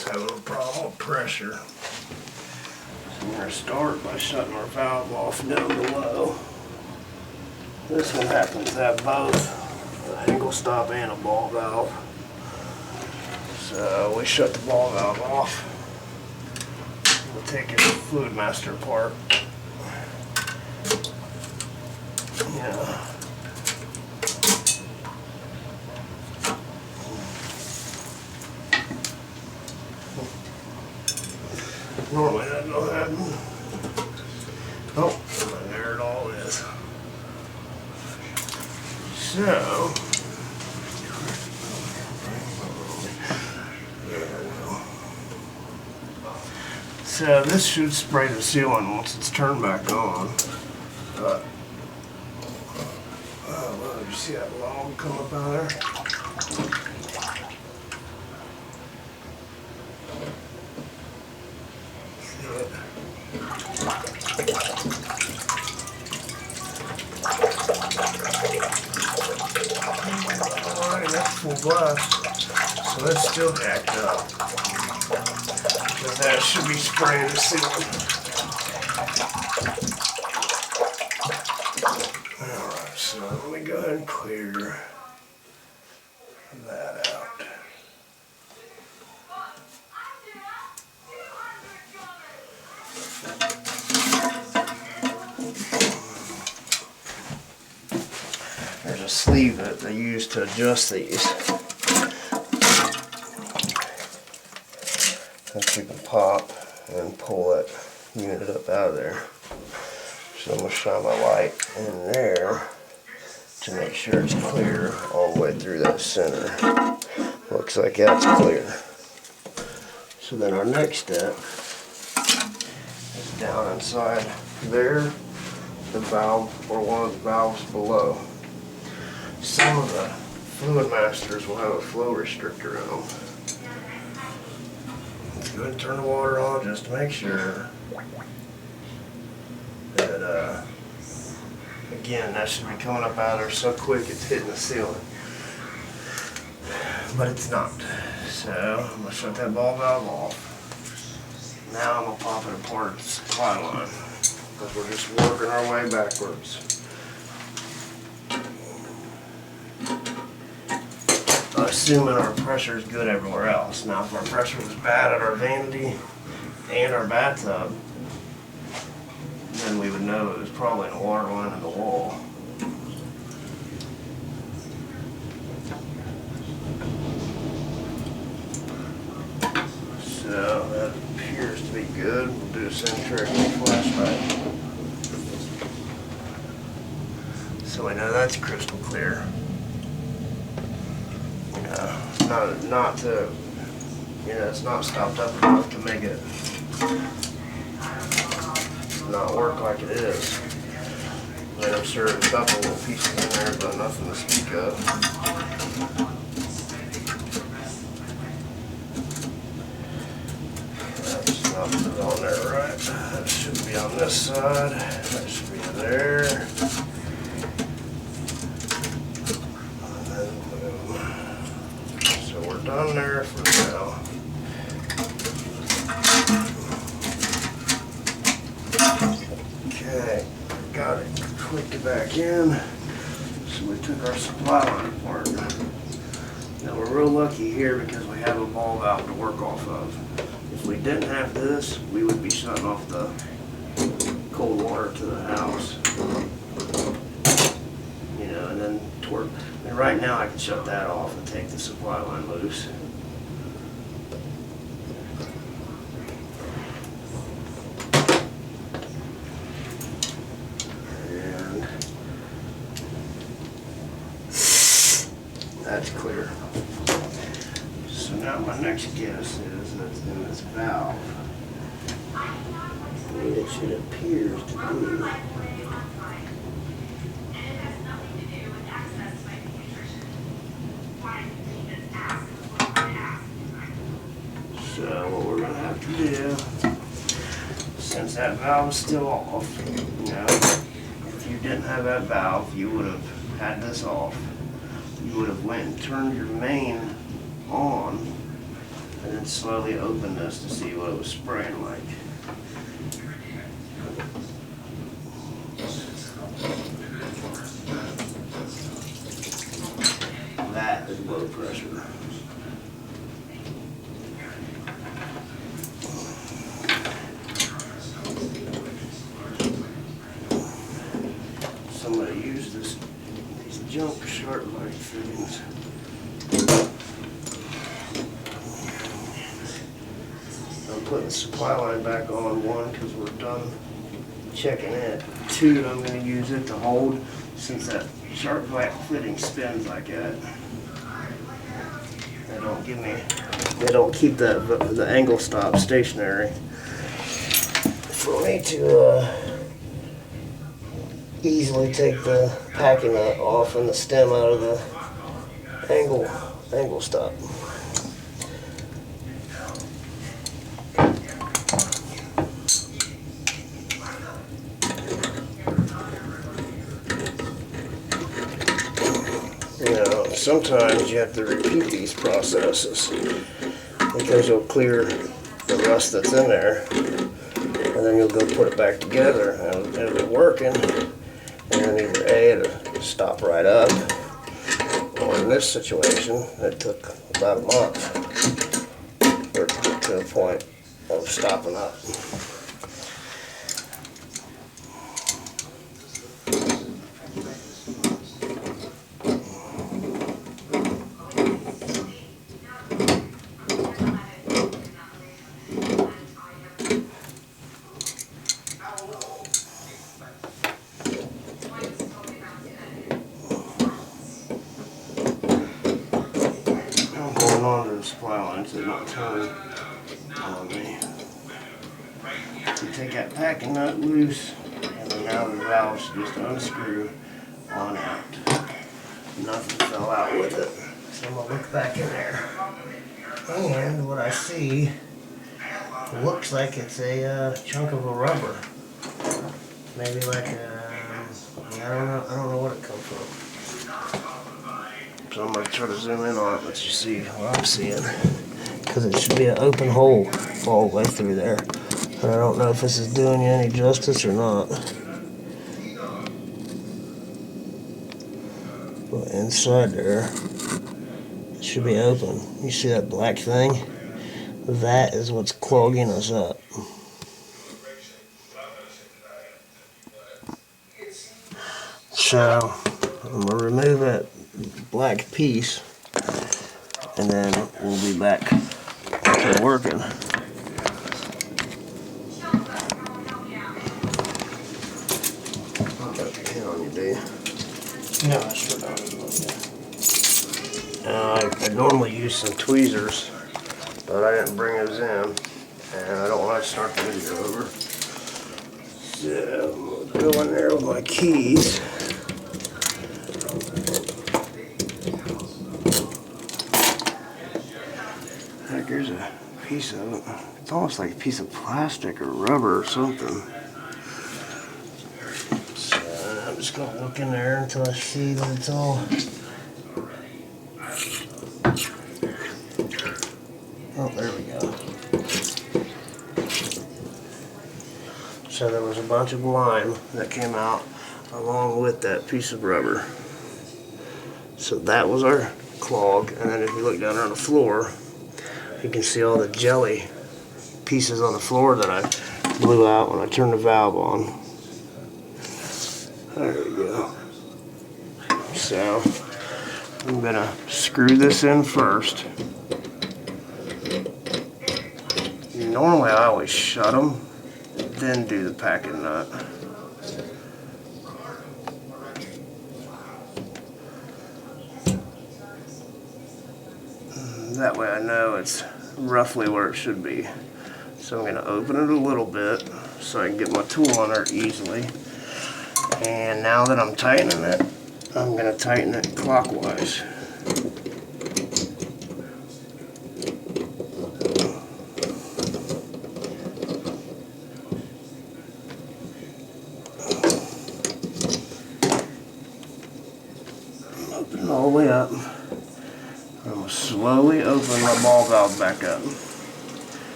it's having a problem with pressure. So we're going to start by shutting our valve off down below. This one happens to have both a angle stop and a ball valve. So we shut the ball valve off. We'll take your fluid master apart. Yeah. Normally that don't happen. Oh, there it all is. So, this should spray the sealant once it's turned back on. But, well, did you see that log come up out there? Alright, that's full blast. So that's still jacked up. Because that should be spraying the sealant. Alright, so let me go ahead and clear that out. There's a sleeve that they use to adjust these. That you can pop and pull that unit up out of there. So I'm going to shine my light in there to make sure it's clear all the way through that center. Looks like that's clear. So then our next step is down inside there, the valve or one of the valves below. Some of the fluid masters will have a flow restrictor in them. Let's go ahead and turn the water on just to make sure that, again, that should be coming up out of there so quick it's hitting the ceiling. But it's not. So I'm going to shut that ball valve off. Now I'm going to pop it apart at the supply line because we're just working our way backwards. Assuming our pressure is good everywhere else. Now, if our pressure was bad at our vanity and our bathtub, then we would know it was probably in a water line in the wall. So that appears to be good. We'll do the same trick with the flashlight. So we know that's crystal clear. Not to, it's not stopped up enough to make it not work like it is. I mean, I'm sure there's a couple little pieces in there, but nothing to speak of. That's nothing on there, right? That should be on this side. That should be there. We're done there for now. Okay, got it clicked it back in. So we took our supply line apart. Now we're real lucky here because we have a ball valve to work off of. If we didn't have this, we would be shutting off the cold water to the house. And then toward. And right now I can shut that off and take the supply line loose. And that's clear. So now my next guess is that's in this valve. Which it appears to be. So what we're going to have to do, since that valve is still off, if you didn't have that valve, you would have had this off. You would have went and turned your main on and then slowly open this to see what it was spraying like. That is low pressure. Somebody used these junk sharp light fittings. I'm putting the supply line back on, one, because we're done checking it. Two, I'm going to use it to hold, since that sharp light fitting spins like that. They don't keep the angle stop stationary. For me to easily take the packing nut off and the stem out of the angle stop. You know, sometimes you have to repeat these processes because you'll clear the rust that's in there, and then you'll go put it back together and it'll be working, and then either A, it'll stop right up, or in this situation it took about a month for it to get to a point of stopping up. On to the supply line so they don't turn on me. You take that packing nut loose, and then now the valves just unscrew on out. Nothing fell out with it. So I'm going to look back in there. And what I see looks like it's a chunk of a rubber. Maybe like a, I don't know what it comes from. So I'm going to try to zoom in on it, let you see what I'm seeing. Because it should be an open hole all the way through there. And I don't know if this is doing you any justice or not. But inside there, it should be open. You see that black thing? That is what's clogging us up. So, I'm going to remove that black piece, and then we'll be back to working. I've got a pin on you, do you? No, I sure don't. I normally use some tweezers, but I didn't bring those in, and I don't want to start the video over. So, I'm going to go in there with my keys. Here's a piece of it. It's almost like a piece of plastic or rubber or something. So I'm just going to look in there until I see that it's all. Oh, there we go. So there was a bunch of lime that came out along with that piece of rubber. So that was our clog. And then if you look down there on the floor, you can see all the jelly pieces on the floor that I blew out when I turned the valve on. There we go. So, I'm going to screw this in first. Normally I always shut them, then do the packing nut. That way I know it's roughly where it should be. So I'm going to open it a little bit so I can get my tool on there easily. And now that I'm tightening it, I'm going to tighten it clockwise. Open it all the way up. I'm going to slowly open my ball valve back up.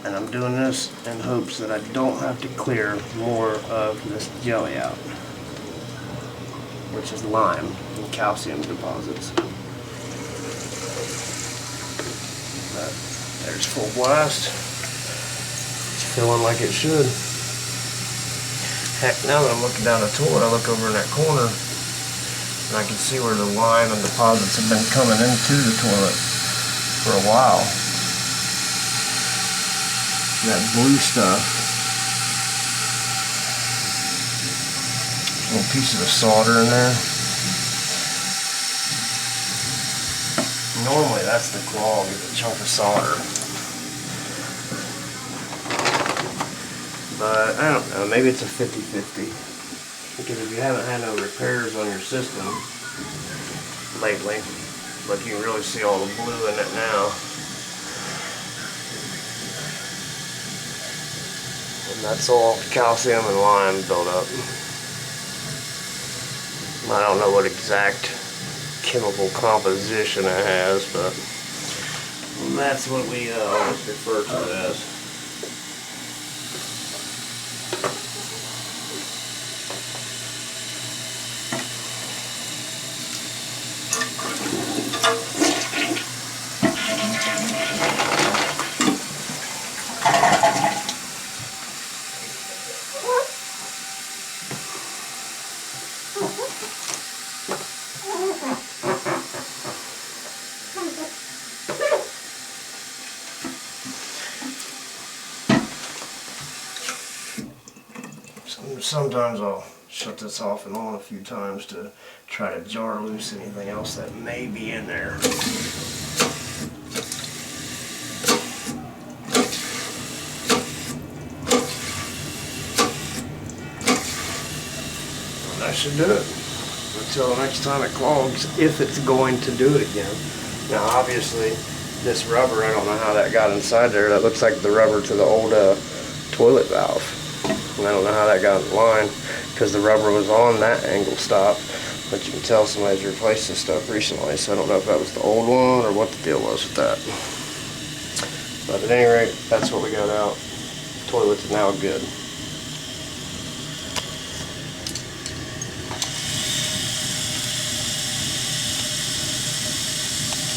And I'm doing this in hopes that I don't have to clear more of this jelly out, which is lime and calcium deposits. But there's full blast. It's filling like it should. Heck, now that I'm looking down the toilet, I look over in that corner and I can see where the lime and deposits have been coming into the toilet for a while. That blue stuff. Little pieces of solder in there. Normally that's the clog, is a chunk of solder. But I don't know, maybe it's a 50-50. Because if you haven't had no repairs on your system lately, like you can really see all the blue in it now. And that's all calcium and lime buildup. I don't know what exact chemical composition it has, but that's what we always refer to it as. Sometimes I'll shut this off and on a few times to try to jar loose anything else that may be in there. And that should do it until the next time it clogs, if it's going to do it again. Now obviously this rubber, I don't know how that got inside there. That looks like the rubber to the old toilet valve. And I don't know how that got in line because the rubber was on that angle stop, but you can tell somebody's replaced this stuff recently, so I don't know if that was the old one or what the deal was with that. But at any rate, that's what we got out. The toilet's now good.